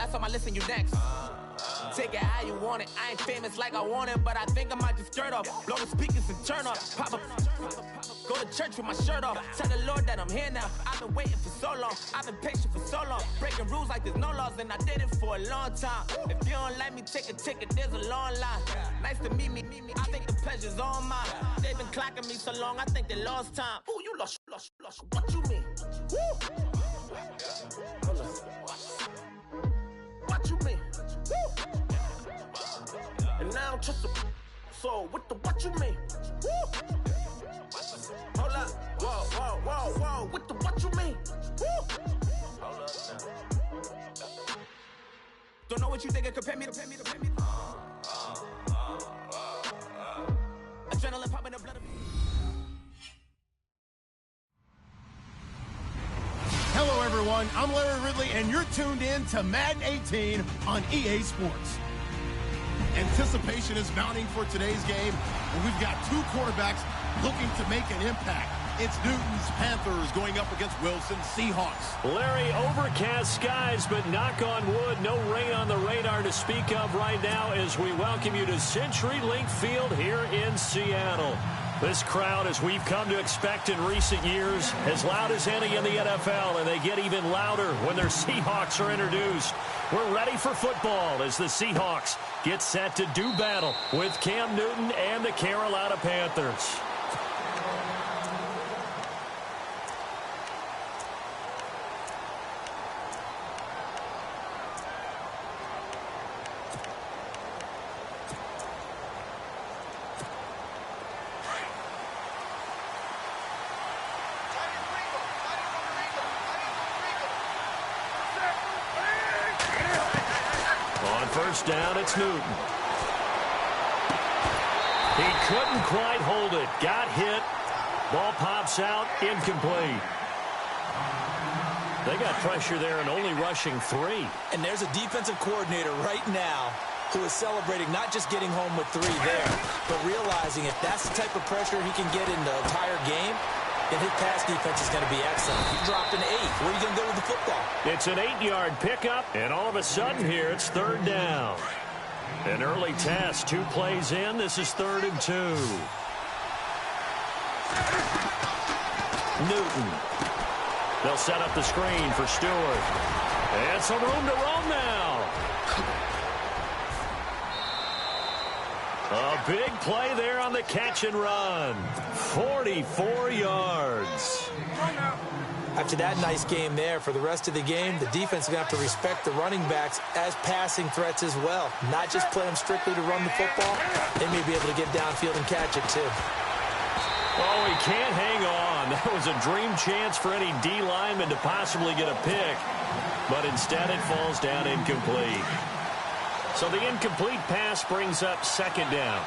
last time I listened, you next. Take it how you want it. I ain't famous like I want it, but I think I might just skirt off. Blow the speakers and turn up. Pop up. Go to church with my shirt off. Tell the Lord that I'm here now. I've been waiting for so long. I've been patient for so long. Breaking rules like there's no laws, and I did it for a long time. If you don't like me, take a ticket. There's a long line. Nice to meet me. I think the pleasure's all mine. They've been clocking me so long, I think they lost time. Ooh, you lost. What you mean? Woo! What you mean? Woo! And now I don't trust the so what you mean? Woo! Hold up. Whoa. What you mean? Woo! Hold up now. Don't know what you think it compare me to. Adrenaline popping the blood of me. Hello, everyone. I'm Larry Ridley, and you're tuned in to Madden 18 on EA Sports. Anticipation is mounting for today's game, and we've got two quarterbacks looking to make an impact. It's Newton's Panthers going up against Wilson's Seahawks. Larry, overcast skies, but knock on wood, no rain on the radar to speak of right now as we welcome you to CenturyLink Field here in Seattle. This crowd, as we've come to expect in recent years, as loud as any in the NFL, and they get even louder when their Seahawks are introduced. We're ready for football as the Seahawks get set to do battle with Cam Newton and the Carolina Panthers. First down, it's Newton. He couldn't quite hold it. Got hit. Ball pops out, incomplete. They got pressure there and only rushing 3. And there's a defensive coordinator right now who is celebrating not just getting home with 3 there, but realizing if that's the type of pressure he can get in the entire game, then his pass defense is going to be excellent. He dropped an 8. Where are you going to go with the football? It's an 8-yard pickup, and all of a sudden here it's 3rd down. An early test, 2 plays in. This is 3rd and 2. Newton. They'll set up the screen for Stewart. And some room to roam now. A big play there on the catch and run. 44 yards. After that nice game there, for the rest of the game, the defense is going to have to respect the running backs as passing threats as well. Not just play them strictly to run the football. They may be able to get downfield and catch it, too. Oh, he can't hang on. That was a dream chance for any D lineman to possibly get a pick. But instead, it falls down incomplete. So the incomplete pass brings up 2nd down.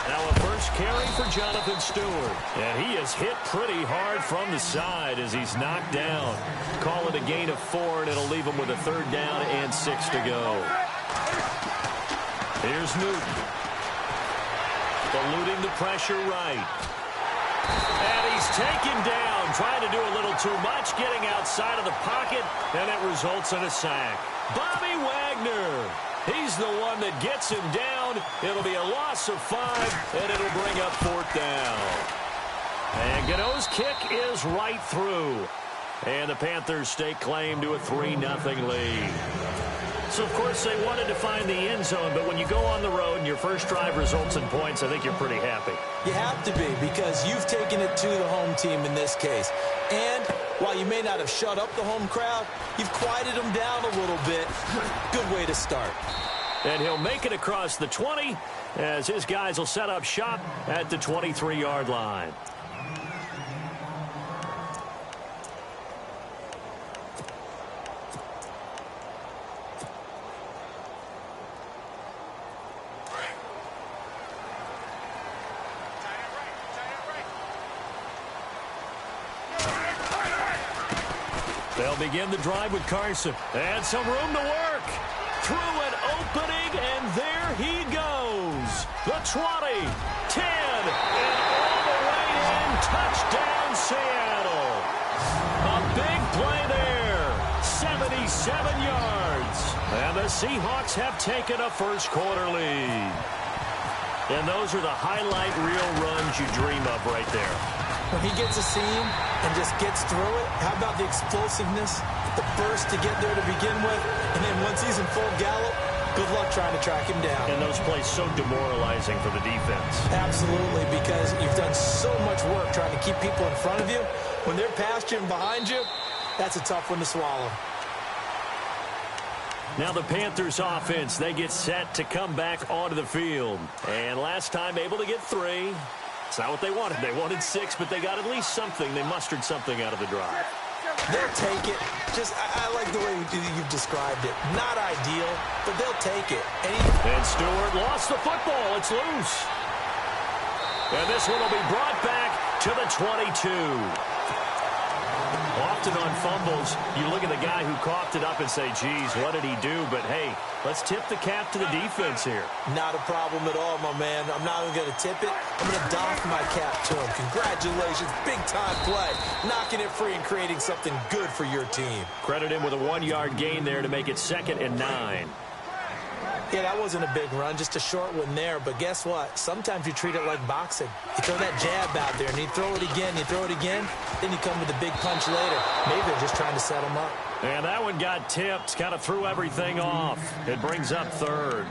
Now a first carry for Jonathan Stewart. And he is hit pretty hard from the side as he's knocked down. Call it a gain of 4, and it'll leave him with a 3rd down and 6 to go. Here's Newton. Eluding the pressure right. And he's taken down, trying to do a little too much, getting outside of the pocket, and it results in a sack. Bobby Wagner, he's the one that gets him down. It'll be a loss of 5, and it'll bring up 4th down. And Gano's kick is right through. And the Panthers stake claim to a 3-0 lead. So, of course, they wanted to find the end zone, but when you go on the road and your first drive results in points, I think you're pretty happy. You have to be, because you've taken it to the home team in this case. And while you may not have shut up the home crowd, you've quieted them down a little bit. Good way to start. And he'll make it across the 20 as his guys will set up shop at the 23-yard line. They'll begin the drive with Carson. And some room to work. Through an opening, and there he goes. The 20, 10, and all the way in. Seattle. A big play there. 77 yards. And the Seahawks have taken a first-quarter lead. And those are the highlight reel runs you dream of right there. When he gets a seam and just gets through it, how about the explosiveness, the burst to get there to begin with, and then once he's in full gallop, good luck trying to track him down. And those plays so demoralizing for the defense. Absolutely, because you've done so much work trying to keep people in front of you. When they're past you and behind you, that's a tough one to swallow. Now the Panthers offense, they get set to come back onto the field. And last time able to get 3. It's not what they wanted. They wanted 6, but they got at least something. They mustered something out of the drive. They'll take it. I like the way you've described it. Not ideal, but they'll take it. And Stewart lost the football. It's loose. And this one will be brought back to the 22. Often on fumbles, you look at the guy who coughed it up and say, geez, what did he do? But, hey, let's tip the cap to the defense here. Not a problem at all, my man. I'm not even going to tip it. I'm going to doff my cap to him. Congratulations. Big-time play. Knocking it free and creating something good for your team. Credit him with a 1-yard gain there to make it 2nd and 9. Yeah, that wasn't a big run, just a short one there. But guess what? Sometimes you treat it like boxing. You throw that jab out there, and you throw it again, then you come with a big punch later. Maybe they're just trying to set him up. And that one got tipped, kind of threw everything off. It brings up 3rd.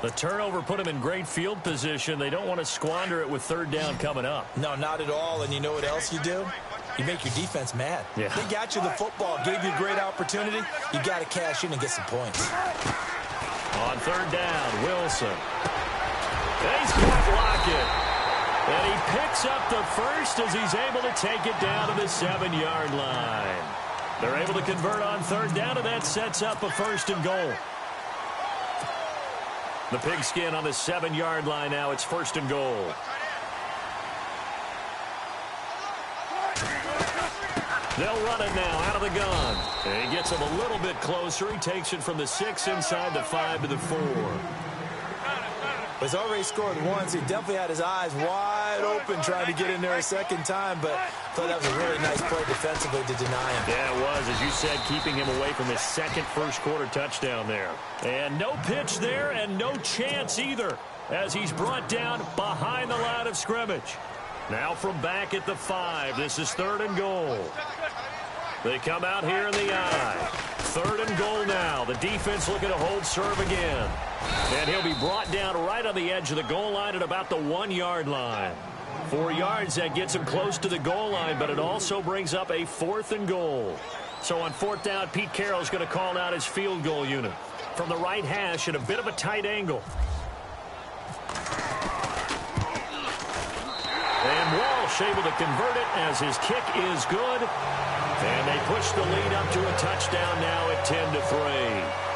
The turnover put them in great field position. They don't want to squander it with 3rd down coming up. No, not at all. And you know what else you do? You make your defense mad. Yeah. They got you the football, gave you a great opportunity. You got to cash in and get some points. On 3rd down, Wilson. He's got Lockett. And he picks up the first as he's able to take it down to the 7-yard line. They're able to convert on 3rd down, and that sets up a 1st and goal. The pigskin on the 7-yard line now. It's 1st and goal. They'll run it now out of the gun. And he gets him a little bit closer. He takes it from the 6 inside the 5 to the 4. He's already scored once. He definitely had his eyes wide open trying to get in there a 2nd time, but I thought that was a really nice play defensively to deny him. Yeah, it was, as you said, keeping him away from his 2nd first-quarter touchdown there. And no pitch there and no chance either as he's brought down behind the line of scrimmage. Now from back at the 5, this is 3rd and goal. They come out here in the I. 3rd and goal now. The defense looking to hold serve again. And he'll be brought down right on the edge of the goal line at about the 1-yard line. 4 yards, that gets him close to the goal line, but it also brings up a 4th and goal. So on 4th down, Pete Carroll's going to call out his field goal unit. From the right hash at a bit of a tight angle. And Walsh able to convert it as his kick is good. And they push the lead up to a touchdown now at 10-3.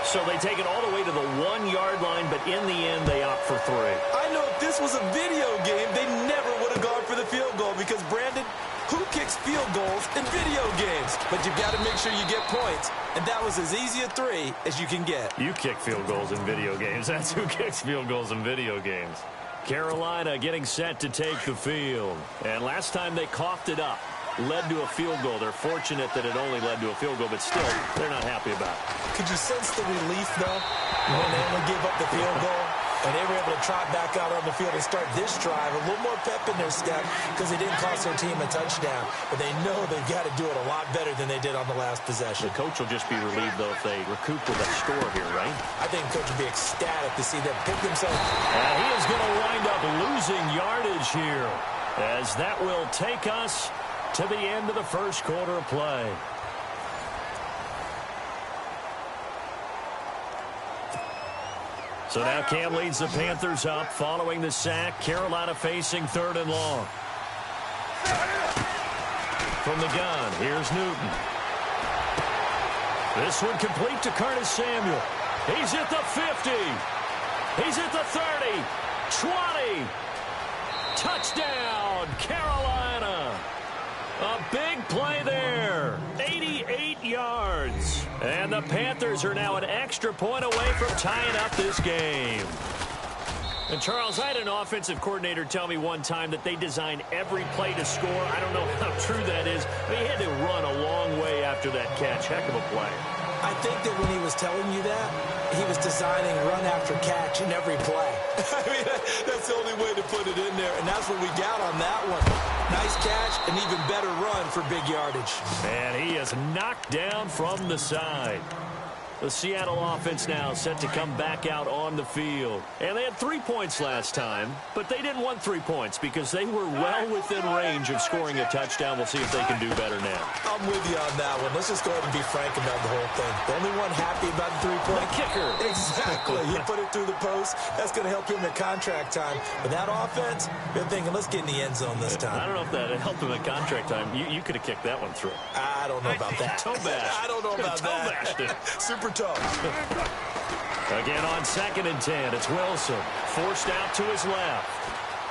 So they take it all the way to the 1-yard line, but in the end, they opt for 3. I know if this was a video game, they never would have gone for the field goal because, Brandon, who kicks field goals in video games? But you've got to make sure you get points, and that was as easy a 3 as you can get. You kick field goals in video games. That's who kicks field goals in video games. Carolina getting set to take the field. And last time they coughed it up, led to a field goal. They're fortunate that it only led to a field goal, but still, they're not happy about it. Could you sense the relief, though, when they only gave up the field goal? And they were able to trot back out on the field and start this drive. A little more pep in their step because they didn't cost their team a touchdown. But they know they've got to do it a lot better than they did on the last possession. The coach will just be relieved, though, if they recoup with a score here, right? I think the coach will be ecstatic to see them pick themselves. And he is going to wind up losing yardage here as that will take us to the end of the first quarter of play. So now Cam leads the Panthers up following the sack. Carolina facing 3rd and long. From the gun, here's Newton. This one complete to Curtis Samuel. He's at the 50. He's at the 30. 20. Touchdown, Carolina. A big play there. 88 yards. And the Panthers are now an extra point away from tying up this game. And, Charles, I had an offensive coordinator tell me one time that they design every play to score. I don't know how true that is, but he had to run a long way after that catch. Heck of a play. I think that when he was telling you that, he was designing run after catch in every play. I mean, that's the only way to put it in there, and that's what we got on that one. Nice catch, an even better run for big yardage. And he is knocked down from the side. The Seattle offense now set to come back out on the field. And they had 3 points last time, but they didn't want 3 points because they were well within range of scoring a touchdown. We'll see if they can do better now. I'm with you on that one. Let's just go ahead and be frank about the whole thing. The only one happy about the 3-point kicker. Exactly. He put it through the post. That's going to help him in contract time. But that offense, they're thinking, let's get in the end zone this time. I don't know if that helped him at contract time. You could have kicked that one through. I don't know about that. Toe bash. I don't know about that. Toe bashed it. Super tough. Again on 2nd and 10, it's Wilson. Forced out to his left.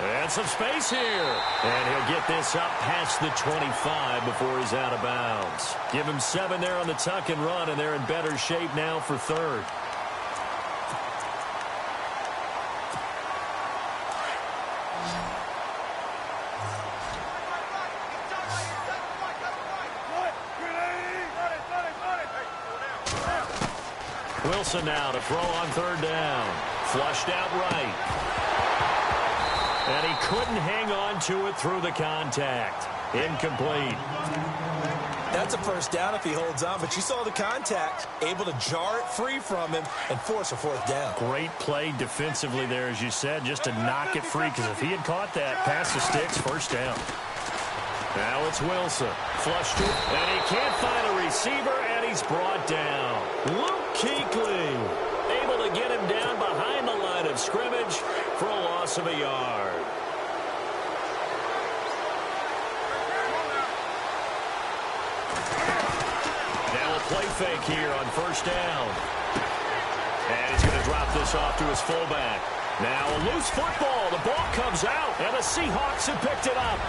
And some space here. And he'll get this up past the 25 before he's out of bounds. Give him 7 there on the tuck and run, and they're in better shape now for 3rd. Wilson now to throw on 3rd down. Flushed out right. And he couldn't hang on to it through the contact. Incomplete. That's a first down if he holds on, but you saw the contact. Able to jar it free from him and force a 4th down. Great play defensively there, as you said, just to knock it free, because if he had caught that, past the sticks, 1st down. Now it's Wilson. Flushed it, and he can't find a receiver, and he's brought down. Luke Kuechly able to get him down behind the line of scrimmage for a loss of a yard. Now a play fake here on 1st down. And he's going to drop this off to his fullback. Now a loose football. The ball comes out, and the Seahawks have picked it up.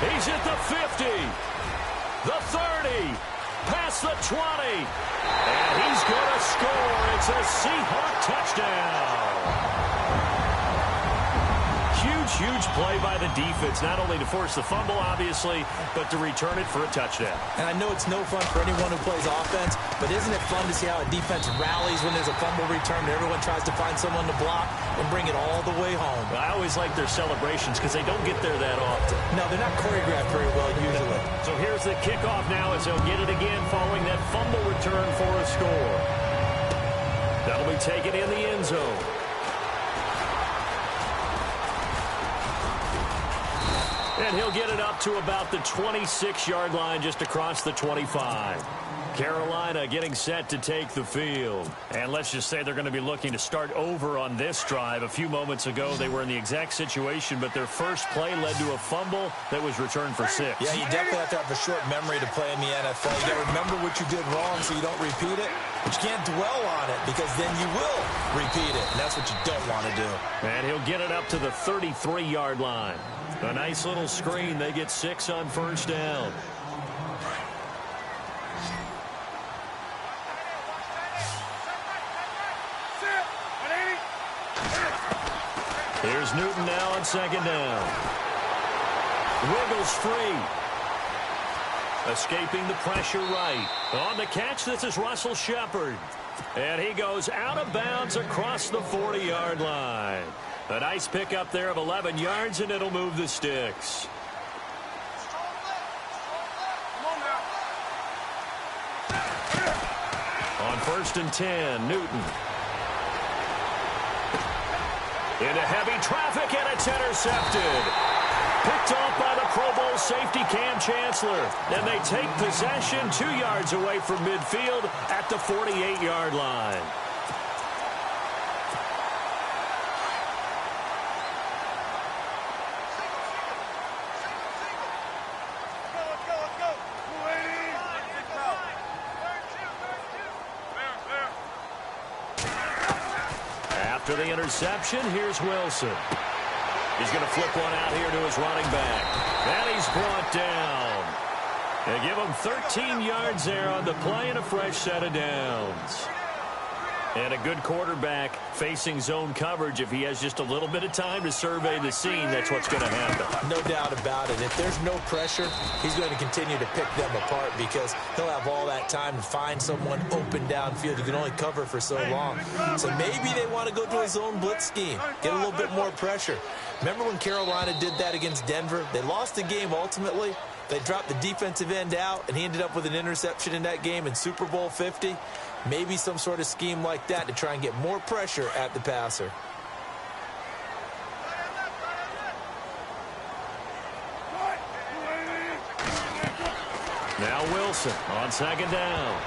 He's at the 50, the 30, past the 20, and he's going to score. It's a Seahawk touchdown. Huge play by the defense, not only to force the fumble, obviously, but to return it for a touchdown. And I know it's no fun for anyone who plays offense, but isn't it fun to see how a defense rallies when there's a fumble return and everyone tries to find someone to block and bring it all the way home? I always like their celebrations because they don't get there that often. No, they're not choreographed very well usually. So here's the kickoff now as they'll get it again following that fumble return for a score. That'll be taken in the end zone. And he'll get it up to about the 26-yard line just across the 25. Carolina getting set to take the field. And let's just say they're going to be looking to start over on this drive. A few moments ago, they were in the exact situation, but their first play led to a fumble that was returned for 6. Yeah, you definitely have to have a short memory to play in the NFL. You got to remember what you did wrong so you don't repeat it. But you can't dwell on it because then you will repeat it, and that's what you don't want to do. And he'll get it up to the 33-yard line. A nice little screen. They get 6 on 1st down. Here's Newton now on 2nd down. Wiggles free. Escaping the pressure right. On the catch, this is Russell Shepard. And he goes out of bounds across the 40-yard line. A nice pickup there of 11 yards, and it'll move the sticks. On 1st and 10, Newton. Into heavy traffic, and it's intercepted. Picked off by the Pro Bowl safety Cam Chancellor. And they take possession 2 yards away from midfield at the 48-yard line. After the interception, here's Wilson. He's going to flip one out here to his running back. And he's brought down. They give him 13 yards there on the play and a fresh set of downs. And a good quarterback facing zone coverage, if he has just a little bit of time to survey the scene, that's what's going to happen. No doubt about it. If there's no pressure, he's going to continue to pick them apart because he'll have all that time to find someone open downfield. You can only cover for so long. So maybe they want to go to a zone blitz scheme, get a little bit more pressure. Remember when Carolina did that against Denver? They lost the game ultimately. They dropped the defensive end out, and he ended up with an interception in that game in Super Bowl 50. Maybe some sort of scheme like that to try and get more pressure at the passer. Now Wilson on second down.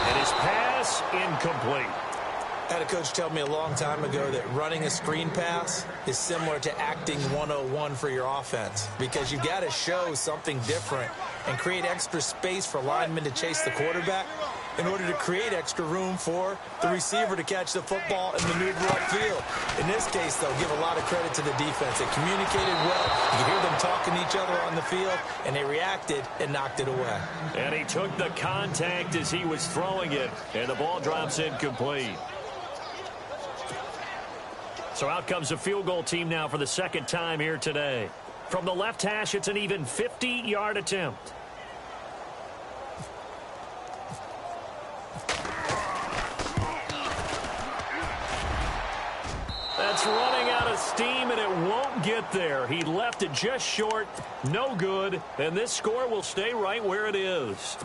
And his pass incomplete. I had a coach tell me a long time ago that running a screen pass is similar to acting 101 for your offense because you've got to show something different and create extra space for linemen to chase the quarterback in order to create extra room for the receiver to catch the football and maneuver upfield. In this case, though, give a lot of credit to the defense. They communicated well. You could hear them talking to each other on the field, and they reacted and knocked it away. And he took the contact as he was throwing it, and the ball drops incomplete. So out comes a field goal team now for the second time here today. From the left hash, it's an even 50-yard attempt. That's running out of steam, and it won't get there. He left it just short, no good, and this score will stay right where it is.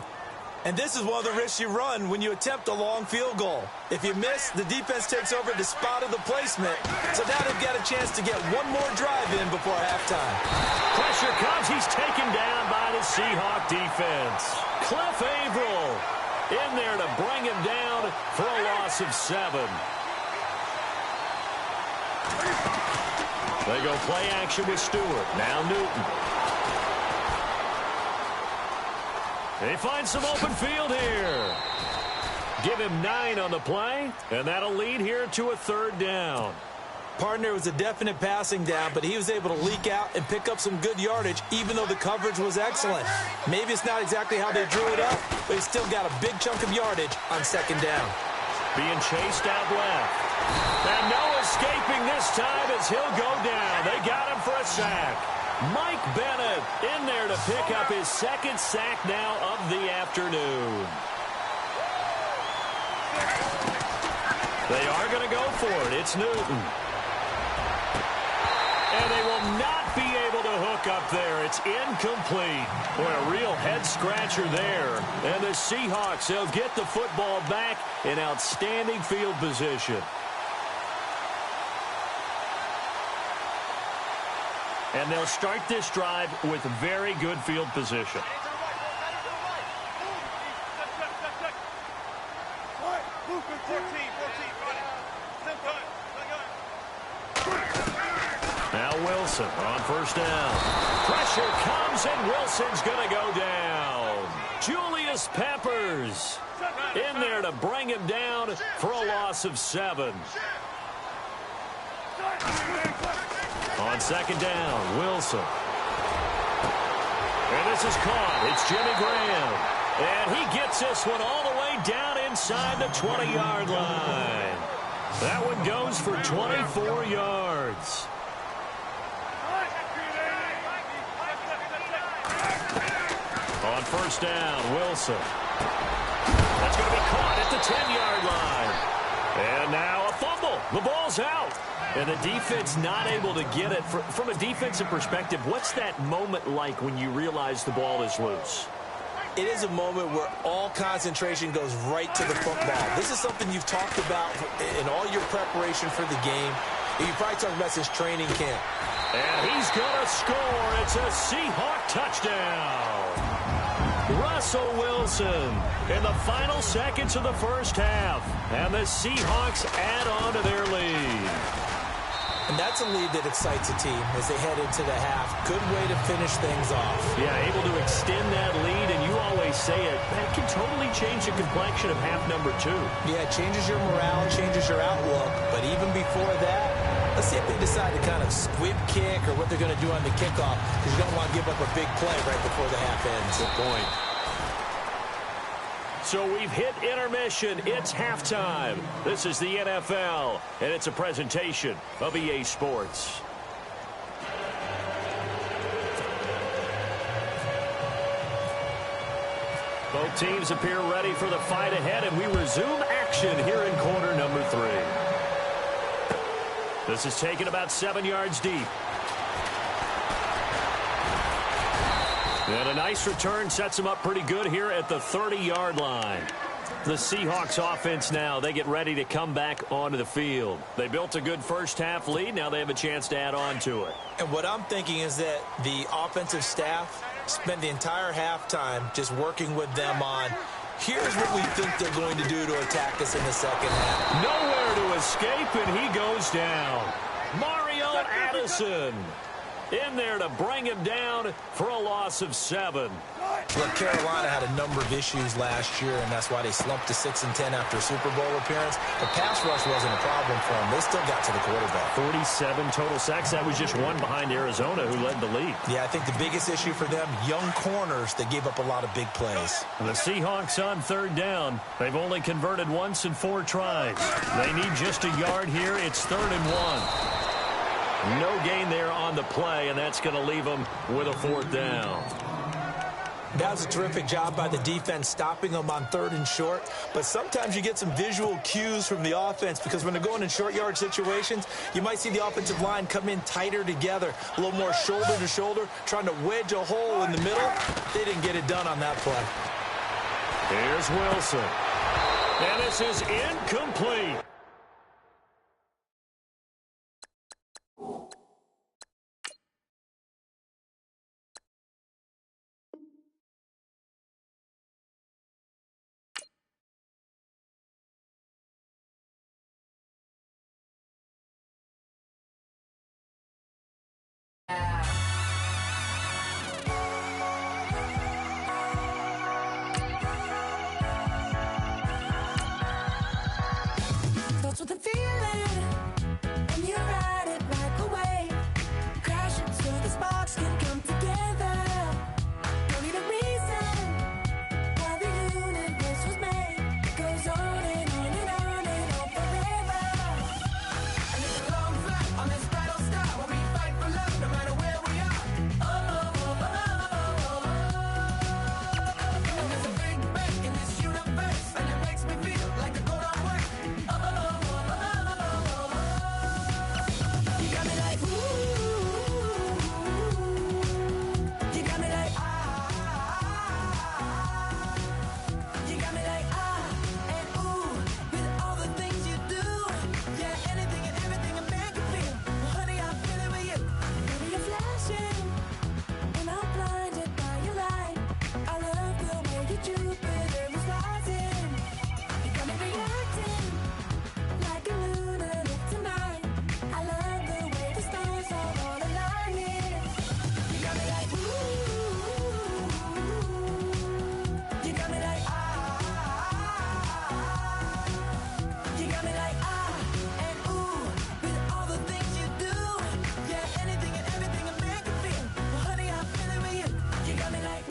And this is one of the risks you run when you attempt a long field goal. If you miss, the defense takes over the spot of the placement. So now they've got a chance to get one more drive in before halftime. Pressure comes. He's taken down by the Seahawk defense. Cliff Averill in there to bring him down for a loss of 7. They go play action with Stewart. Now Newton. They find some open field here. Give him 9 on the play, and that'll lead here to a 3rd down. Partner was a definite passing down, but he was able to leak out and pick up some good yardage, even though the coverage was excellent. Maybe it's not exactly how they drew it up, but he's still got a big chunk of yardage on 2nd down. Being chased out left. And no escaping this time as he'll go down. They got him for a sack. Mike Bennett in there to pick up his 2nd sack now of the afternoon. They are going to go for it. It's Newton. And they will not be able to hook up there. It's incomplete. Boy, a real head-scratcher there. And the Seahawks, they'll get the football back in outstanding field position. And they'll start this drive with very good field position. Now Wilson on 1st down. Pressure comes, and Wilson's going to go down. Julius Peppers in there to bring him down for a loss of 7. On 2nd down, Wilson. And this is caught. It's Jimmy Graham. And he gets this one all the way down inside the 20-yard line. That one goes for 24 yards. On 1st down, Wilson. That's going to be caught at the 10-yard line. And now a fumble. The ball's out. And the defense not able to get it. From a defensive perspective, what's that moment like when you realize the ball is loose? It is a moment where all concentration goes right to the football. This is something you've talked about in all your preparation for the game. You probably talked about since training camp. And he's going to score. It's a Seahawk touchdown. Russell Wilson in the final seconds of the 1st half. And the Seahawks add on to their lead. And that's a lead that excites a team as they head into the half. Good way to finish things off. Yeah, able to extend that lead, and you always say it, that can totally change the complexion of half number 2. Yeah, it changes your morale, changes your outlook. But even before that, let's see if they decide to kind of squib kick or what they're going to do on the kickoff, because you don't want to give up a big play right before the half ends. Good point. So we've hit intermission. It's halftime. This is the NFL, and it's a presentation of EA Sports. Both teams appear ready for the fight ahead, and we resume action here in quarter number 3. This is taken about 7 yards deep. And a nice return sets them up pretty good here at the 30-yard line. The Seahawks offense now, they get ready to come back onto the field. They built a good first-half lead. Now they have a chance to add on to it. And what I'm thinking is that the offensive staff spent the entire halftime just working with them on, here's what we think they're going to do to attack us in the second half. Nowhere to escape, and he goes down. Mario Addison in there to bring him down for a loss of 7. Look, Carolina had a number of issues last year, and that's why they slumped to 6-10 after a Super Bowl appearance. The pass rush wasn't a problem for them. They still got to the quarterback. 47 total sacks. That was just one behind Arizona, who led the league. Yeah, I think the biggest issue for them, young corners that gave up a lot of big plays. The Seahawks on third down. They've only converted once in 4 tries. They need just a yard here. It's 3rd and 1. No gain there on the play, and that's going to leave them with a 4th down. That was a terrific job by the defense stopping them on 3rd and short. But sometimes you get some visual cues from the offense, because when they're going in short yard situations, you might see the offensive line come in tighter together, a little more shoulder to shoulder, trying to wedge a hole in the middle. They didn't get it done on that play. Here's Wilson. And this is incomplete. Starts with a feeling, and you ride it right away. Crashing so the sparks can come together. Don't need a reason why the universe was made. It goes on and on and on and on forever. And it's a long flight on this battle star, where we fight for love no matter where we are. And there's a big bang in this universe, and it makes me feel like the go don't work. You got me like, ooh. You got me like, You got me like, and ooh. With all the things you do. Yeah, anything and everything a man can feel. Well, honey, I feel it with you. Baby, you're flashing, and I'm blinded by your light. I love the way you Jupiter is rising. You got me reacting like a lunatic tonight. I love the way the stars are all aligning. You got me like, ooh. You got me like, You got me like, and ooh. With all the things you do. Yeah, anything and everything a man can feel. Well, honey, I feel it with you. You got me like,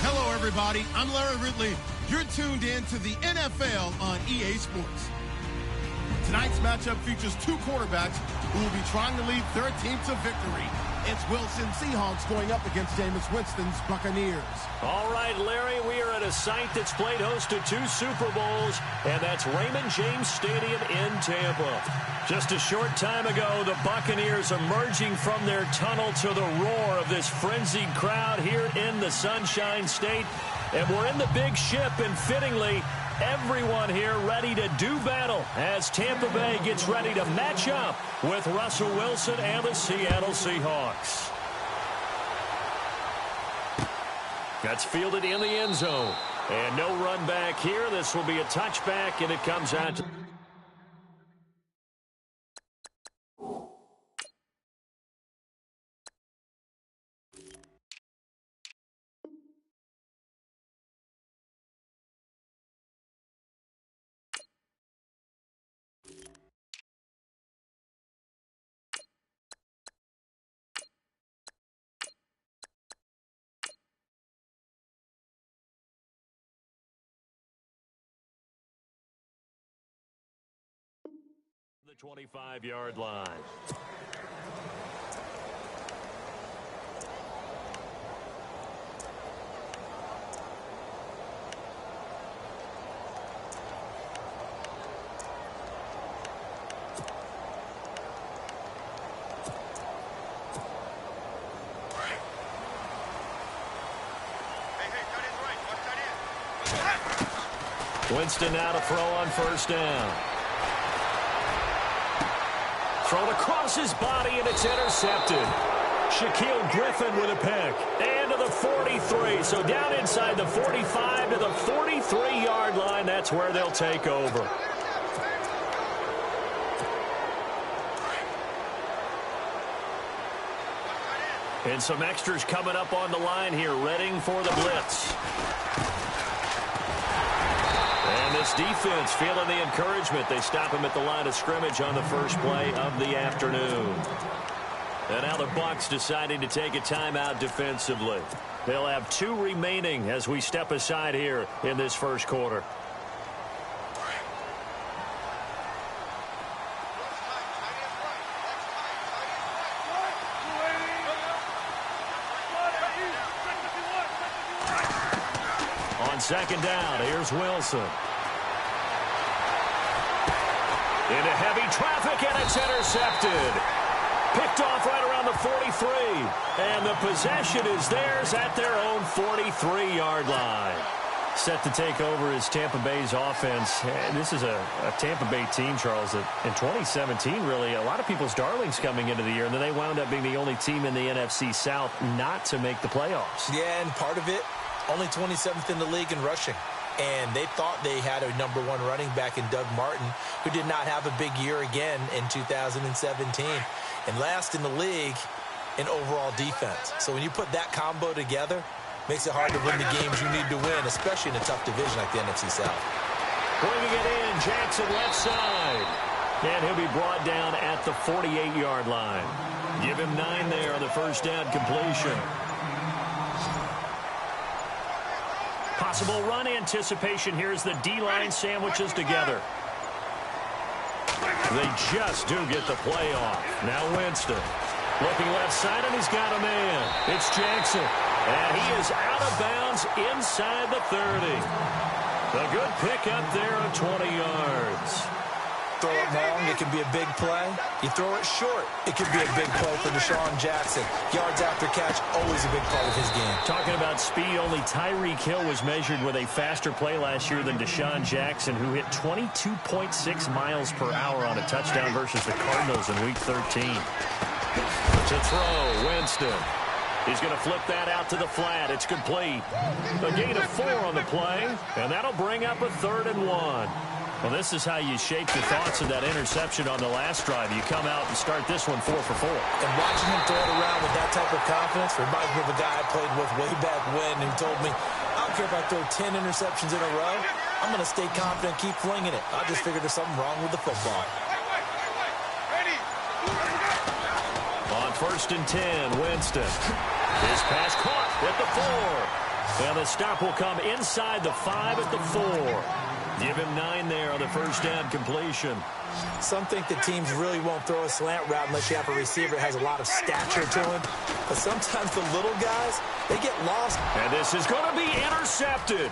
Hello, everybody. I'm Larry Ridley. You're tuned in to the NFL on EA Sports. Tonight's matchup features 2 quarterbacks who will be trying to lead their team to victory. It's Wilson Seahawks going up against Jameis Winston's Buccaneers. All right, Larry, we are at a site that's played host to 2 Super Bowls, and that's Raymond James Stadium in Tampa. Just a short time ago, the Buccaneers emerging from their tunnel to the roar of this frenzied crowd here in the Sunshine State. And we're in the big ship, and fittingly, everyone here ready to do battle as Tampa Bay gets ready to match up with Russell Wilson and the Seattle Seahawks. That's fielded in the end zone. And no run back here. This will be a touchback, and it comes out to 25-yard line. Winston now to throw on first down. Thrown across his body, and it's intercepted. Shaquille Griffin with a pick. And to the 43. So down inside the 45 to the 43-yard line. That's where they'll take over. And some extras coming up on the line here, readying for the blitz. And this defense feeling the encouragement. They stop him at the line of scrimmage on the first play of the afternoon. And now the Bucs deciding to take a timeout defensively. They'll have 2 remaining as we step aside here in this first quarter. On second down, here's Wilson. Into heavy traffic, and it's intercepted. Picked off right around the 43. And the possession is theirs at their own 43-yard line. Set to take over is Tampa Bay's offense. And this is a Tampa Bay team, Charles, that in 2017, really, a lot of people's darlings coming into the year, and then they wound up being the only team in the NFC South not to make the playoffs. Yeah, and part of it, only 27th in the league in rushing. And they thought they had a #1 running back in Doug Martin, who did not have a big year again in 2017. And last in the league in overall defense. So when you put that combo together, makes it hard to win the games you need to win, especially in a tough division like the NFC South. Bringing it in, Jackson left side. And he'll be brought down at the 48-yard line. Give him 9 there on the first down completion. Possible run anticipation. Here's the D-line sandwiches together. They just do get the play off. Now Winston. Looking left side, and he's got a man. It's Jackson. And he is out of bounds inside the 30. A good pick up there of 20 yards. Throw it long, it can be a big play. You throw it short, it could be a big play for Deshaun Jackson. Yards after catch, always a big part of his game. Talking about speed, only Tyreek Hill was measured with a faster play last year than Deshaun Jackson, who hit 22.6 miles per hour on a touchdown versus the Cardinals in Week 13. To throw, Winston. He's going to flip that out to the flat. It's complete. A gain of 4 on the play, and that'll bring up a 3rd and 1. Well, this is how you shape the thoughts of that interception on the last drive. You come out and start this one 4 for 4. And watching him throw it around with that type of confidence reminds me of a guy I played with way back when who told me, I don't care if I throw 10 interceptions in a row. I'm going to stay confident, keep flinging it. I just figured there's something wrong with the football. On 1st and 10, Winston. His pass caught at the 4. And the stop will come inside the 5 at the 4. Give him 9 there on the first down completion. Some think that teams really won't throw a slant route unless you have a receiver that has a lot of stature to him. But sometimes the little guys, they get lost. And this is going to be intercepted.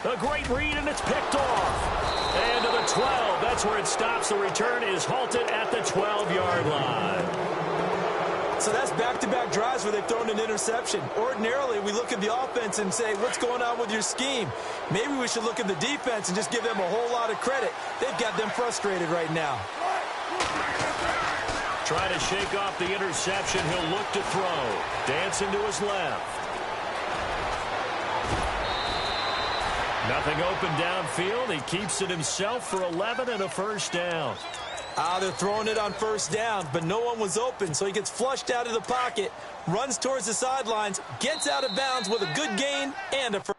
A great read, and it's picked off. And to the 12. That's where it stops. The return is halted at the 12-yard line. So that's back-to-back drives where they've thrown an interception. Ordinarily, we look at the offense and say, what's going on with your scheme? Maybe we should look at the defense and just give them a whole lot of credit. They've got them frustrated right now. Trying to shake off the interception. He'll look to throw. Dancing to his left. Nothing open downfield. He keeps it himself for 11 and a first down. They're throwing it on first down, but no one was open, so he gets flushed out of the pocket, runs towards the sidelines, gets out of bounds with a good gain and a first.